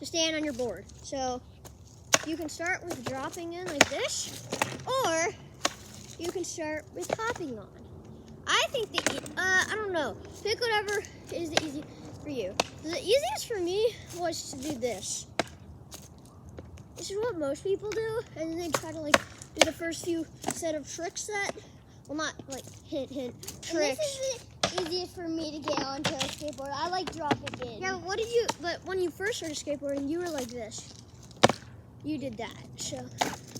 to stand on your board. So you can start with dropping in like this, or you can start with hopping on. I think I don't know. Pick whatever is the easiest for you. The easiest for me was to do this. This is what most people do, and then they try to like do the first few set of tricks that, well, not like hint, tricks. And this is the easiest for me to get onto a skateboard. I like dropping in. Yeah, but when you first started skateboarding, you were like this. You did that, so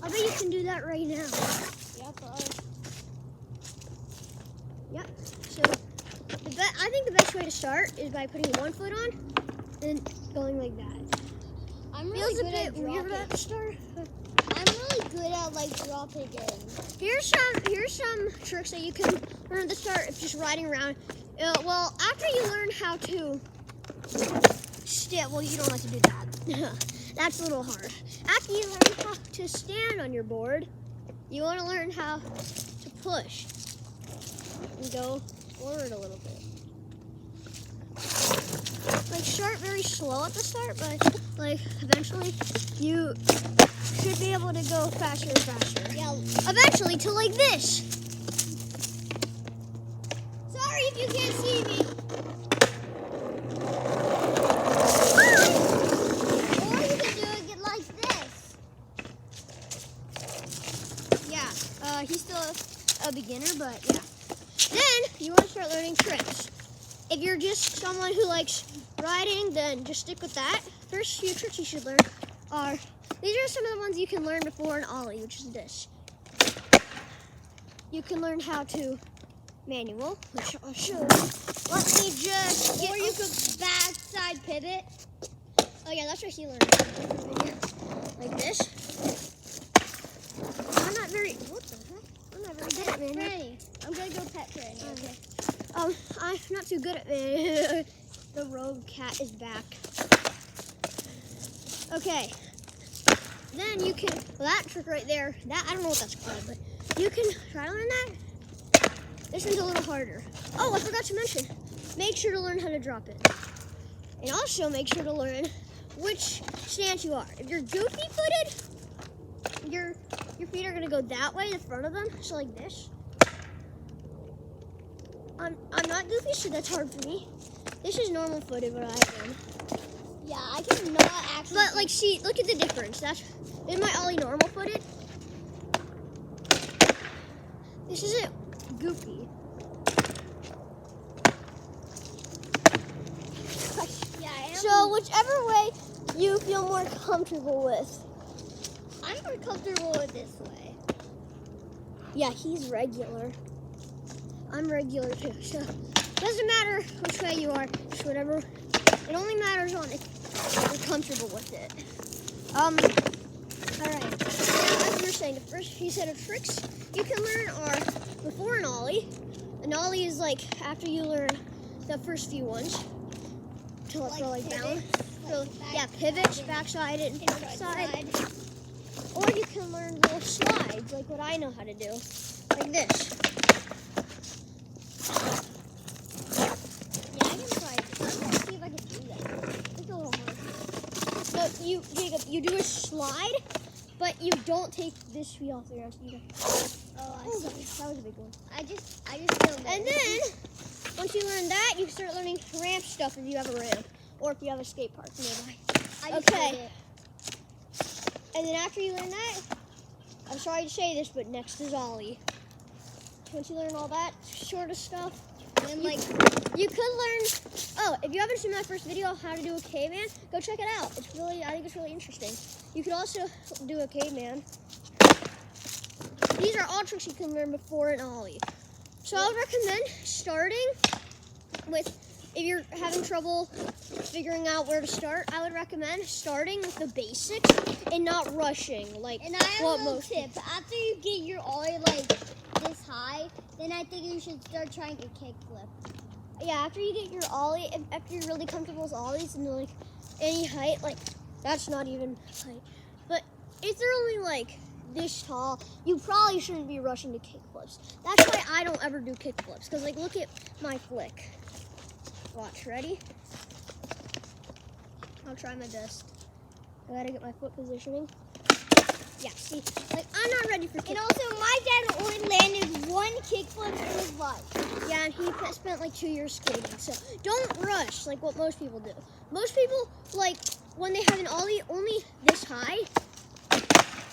I bet you can do that right now. Yeah, probably. Yep. So I think the best way to start is by putting one foot on and going like that. I'm really good at weird at the start. I'm really good at like dropping in. Here's some tricks that you can learn at the start of just riding around. Well, after you learn how to well, you don't have to do that. That's a little hard. After you learn how to stand on your board, you want to learn how to push and go forward a little bit. Like start very slow at the start, but like eventually you should be able to go faster and faster. Yeah. Eventually to like this. Sorry if you can't see me. Or you can do it like this. Yeah. He's still a beginner, but yeah. Then you want to start learning tricks. If you're just someone who likes riding, then just stick with that. First few tricks you should learn are, these are some of the ones you can learn before an ollie, which is this. You can learn how to manual, which I'll show. Let me just Or you could backside pivot. Oh yeah, that's what he learned. Like this. I'm not very, what the heck? I'm not very good at manual. Granny, I'm gonna go pet Granny. Okay. I'm not too good at it. The rogue cat is back. Okay. Then you can, well, that trick right there, that, I don't know what that's called, but you can try to learn that. This one's a little harder. Oh, I forgot to mention, make sure to learn how to drop it. And also make sure to learn which stance you are. If you're goofy footed, your feet are gonna go that way, the front of them, so like this. I'm not goofy, so that's hard for me. This is normal footed, what I am. Yeah, I cannot actually. But like, see, look at the difference. This is my ollie normal footed. This isn't goofy. Yeah, I am. So whichever way you feel more comfortable with. I'm more comfortable with this way. Yeah, he's regular. I'm regular too, so doesn't matter which way you are, just whatever. It only matters on if you're comfortable with it. All right. As we were saying, the first few set of tricks you can learn are before an ollie. An ollie is like after you learn the first few ones. To like, Like pivot, down. So like yeah, pivots, backside and side. Or you can learn little slides, like what I know how to do, like this. Yeah, I can try. I'm gonna see if I can do that. It's a little hard. So Jacob, you do a slide, but you don't take this wheel off the ground. You go. Oh, I see. That was a big one. I just feel that. And then once you learn that, you can start learning ramp stuff if you have a ramp, or if you have a skate park nearby. I just Okay. did it. And then after you learn that, I'm sorry to say this, but next is ollie. Once you learn all that sort of stuff, then like you could learn. Oh, if you haven't seen my first video on how to do a caveman, go check it out. It's really, I think it's really interesting. You could also do a caveman. These are all tricks you can learn before an ollie. So I would recommend starting with, if you're having trouble figuring out where to start, I would recommend starting with the basics and not rushing. Like, And I have what a little most tip. After you get your ollie like this high, then I think you should start trying to kickflip. Yeah, after you get your ollie, after you're really comfortable with ollies and like any height, like that's not even height. But if they're only like this tall, you probably shouldn't be rushing to kickflips. That's why I don't ever do kickflips, because like look at my flick. Watch, ready? I'll try my best. I gotta get my foot positioning. Yeah, see, like I'm not ready for kickflip. And also, my dad only landed one kickflip in his life. Yeah, and he spent like 2 years skating. So don't rush like what most people do. Most people, like when they have an ollie only this high,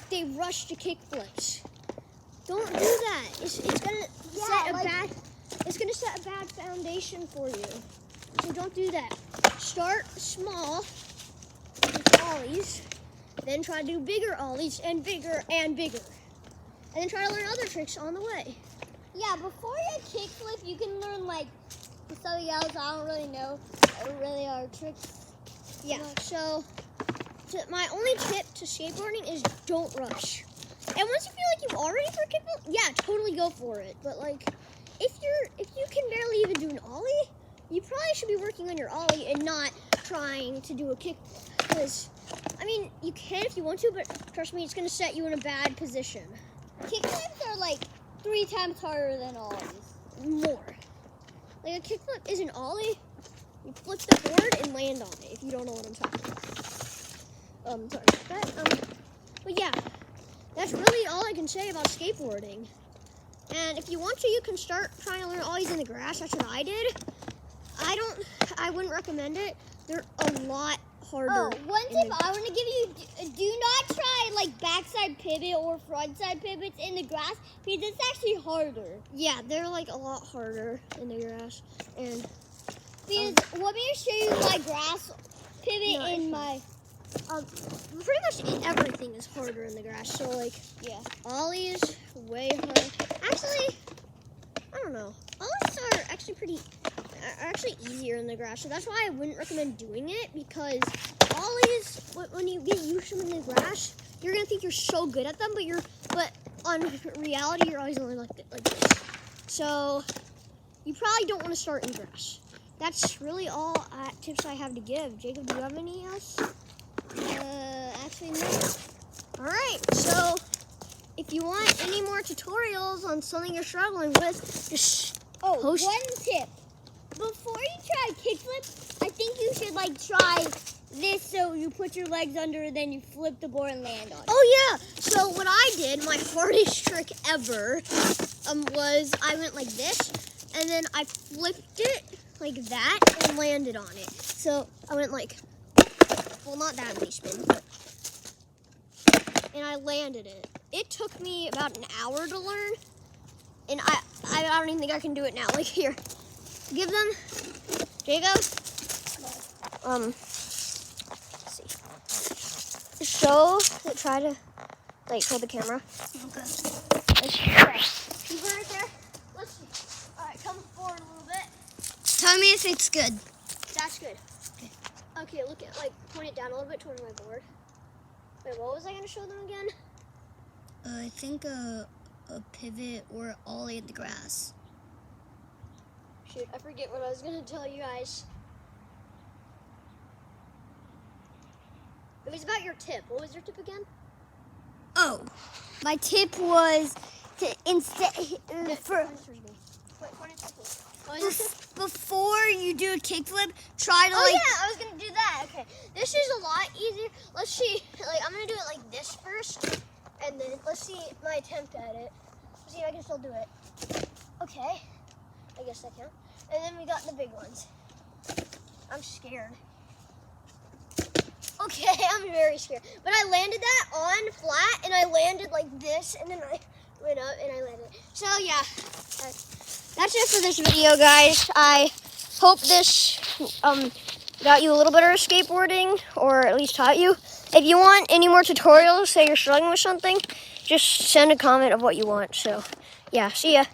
they rush to kickflips. Don't do that. It's gonna it's gonna set a bad foundation for you. So don't do that. Start small with ollies, then try to do bigger ollies and bigger and bigger. And then try to learn other tricks on the way. Yeah, before you kickflip, you can learn like something else. I don't really know. Really are tricks. Yeah. So my only tip to skateboarding is don't rush. And once you feel like you're all ready for a kickflip, yeah, totally go for it. But like, if you can barely even do an ollie, you probably should be working on your ollie and not trying to do a kickflip. Because, I mean, you can if you want to, but trust me, it's going to set you in a bad position. Kickflips are like 3 times harder than ollies. More. Like a kickflip is an ollie. You flip the board and land on it. If you don't know what I'm talking about. Sorry about that. But yeah, that's really all I can say about skateboarding. And if you want to, you can start trying to learn ollies in the grass. That's what I did. I wouldn't recommend it. They're a lot harder. Oh, one tip I want to give you, do not try like backside pivot or frontside pivots in the grass because it's actually harder. Yeah, they're like a lot harder in the grass. And because let me show you my grass pivot in my... pretty much everything is harder in the grass. So like, yeah, ollies way harder. Actually, I don't know. Ollies are actually easier in the grass. So that's why I wouldn't recommend doing it, because ollies, when you get used to them in the grass, you're gonna think you're so good at them, but on reality, you're always only like this. So you probably don't want to start in grass. That's really all tips I have to give. Jacob, do you have any else? Actually, no. All right, so if you want any more tutorials on something you're struggling with, just post. One tip. Before you try kickflip, I think you should like try this, so you put your legs under and then you flip the board and land on it. Oh yeah, so what I did, my hardest trick ever, was I went like this, and then I flipped it like that and landed on it. So I went like, well, not that many spins, but, and I landed it. It took me about an hour to learn, and I don't even think I can do it now. Like, here, give them, Jacob. Let's see. Try to, like, hold the camera. Okay. Let's try. Keep it right there. Let's see. All right, come forward a little bit. Tell me if it's good. That's good. Okay, look at, like, point it down a little bit towards my board. Wait, what was I going to show them again? I think a pivot or ollie in the grass. Shoot, I forget what I was going to tell you guys. It was about your tip. What was your tip again? Oh, my tip was to before you do a kickflip, try to yeah, I was gonna do that. Okay, this is a lot easier. Let's see. Like, I'm gonna do it like this first, and then let's see my attempt at it. See if I can still do it. Okay, I guess I can. And then we got the big ones. I'm scared. Okay, I'm very scared. But I landed that on flat, and I landed like this, and then I went up and I landed. So yeah, that's it for this video, guys. I hope this got you a little bit of skateboarding, or at least taught you. If you want any more tutorials, say you're struggling with something, just send a comment of what you want. So yeah, see ya.